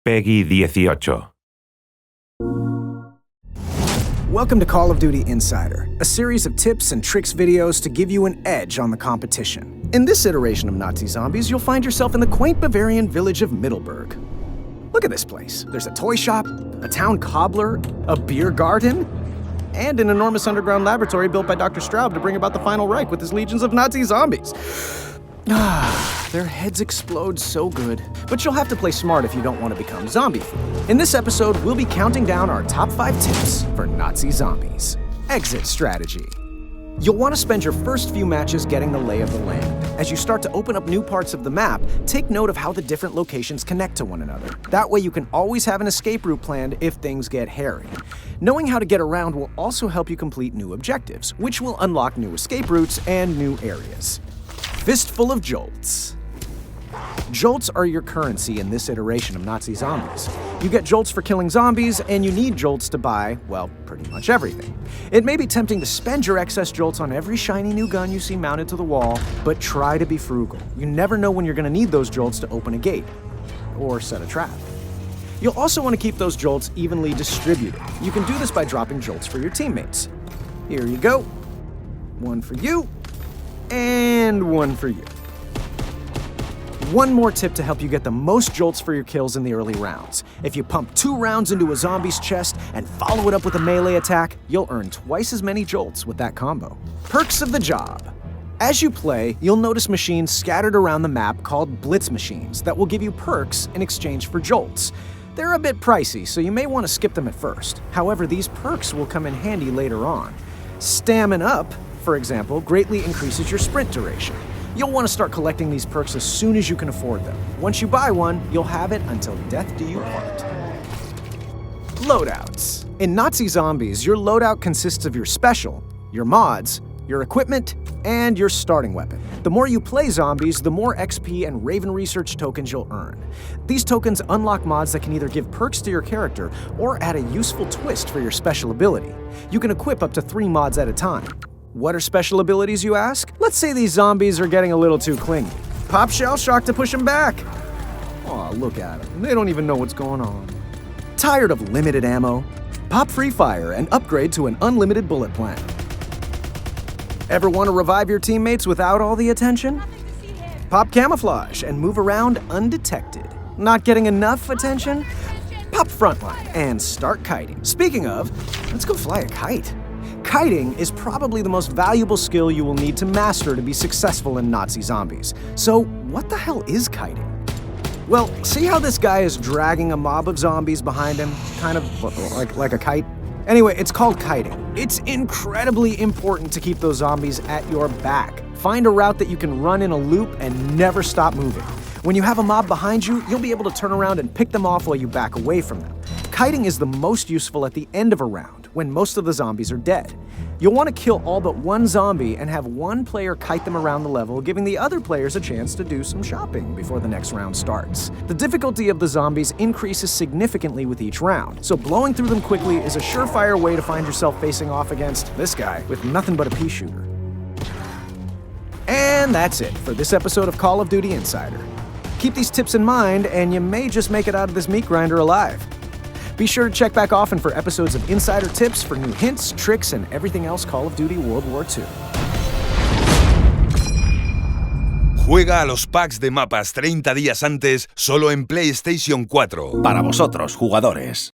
Peggy 18. Welcome to Call of Duty Insider, a series of tips and tricks videos to give you an edge on the competition. In this iteration of Nazi Zombies, you'll find yourself in the quaint Bavarian village of Middelburg. Look at this place. There's a toy shop, a town cobbler, a beer garden, and an enormous underground laboratory built by Dr. Straub to bring about the final Reich with his legions of Nazi zombies. Their heads explode so good. But you'll have to play smart if you don't want to become zombie food. In this episode, we'll be counting down our top 5 tips for Nazi zombies. Exit strategy. You'll want to spend your first few matches getting the lay of the land. As you start to open up new parts of the map, take note of how the different locations connect to one another. That way you can always have an escape route planned if things get hairy. Knowing how to get around will also help you complete new objectives, which will unlock new escape routes and new areas. Fistful of Jolps. Jolts are your currency in this iteration of Nazi zombies. You get jolts for killing zombies, and you need jolts to buy, well, pretty much everything. It may be tempting to spend your excess jolts on every shiny new gun you see mounted to the wall, but try to be frugal. You never know when you're going to need those jolts to open a gate, or set a trap. You'll also want to keep those jolts evenly distributed. You can do this by dropping jolts for your teammates. Here you go. One for you, and one for you. One more tip to help you get the most jolts for your kills in the early rounds. If you pump 2 rounds into a zombie's chest and follow it up with a melee attack, you'll earn twice as many jolts with that combo. Perks of the job. As you play, you'll notice machines scattered around the map called blitz machines that will give you perks in exchange for jolts. They're a bit pricey, so you may want to skip them at first. However, these perks will come in handy later on. Stamina Up, for example, greatly increases your sprint duration. You'll want to start collecting these perks as soon as you can afford them. Once you buy one, you'll have it until death do you part. Loadouts. In Nazi Zombies, your loadout consists of your special, your mods, your equipment, and your starting weapon. The more you play zombies, the more XP and Raven Research tokens you'll earn. These tokens unlock mods that can either give perks to your character or add a useful twist for your special ability. You can equip up to 3 mods at a time. What are special abilities, you ask? Let's say these zombies are getting a little too clingy. Pop Shell Shock to push them back. Aw, look at them. They don't even know what's going on. Tired of limited ammo? Pop Free Fire and upgrade to an unlimited bullet plan. Ever want to revive your teammates without all the attention? Pop Camouflage and move around undetected. Not getting enough attention? Pop Frontline and start kiting. Speaking of, let's go fly a kite. Kiting is probably the most valuable skill you will need to master to be successful in Nazi Zombies. So, what the hell is kiting? Well, see how this guy is dragging a mob of zombies behind him? Kind of like a kite? Anyway, it's called kiting. It's incredibly important to keep those zombies at your back. Find a route that you can run in a loop and never stop moving. When you have a mob behind you, you'll be able to turn around and pick them off while you back away from them. Kiting is the most useful at the end of a round, when most of the zombies are dead. You'll want to kill all but one zombie and have one player kite them around the level, giving the other players a chance to do some shopping before the next round starts. The difficulty of the zombies increases significantly with each round, so blowing through them quickly is a surefire way to find yourself facing off against this guy with nothing but a pea shooter. And that's it for this episode of Call of Duty Insider. Keep these tips in mind, and you may just make it out of this meat grinder alive. Be sure to check back often for episodes of Insider Tips for new hints, tricks, and everything else Call of Duty World War II. Juega a los packs de mapas 30 días antes solo en PlayStation 4. Para vosotros, jugadores.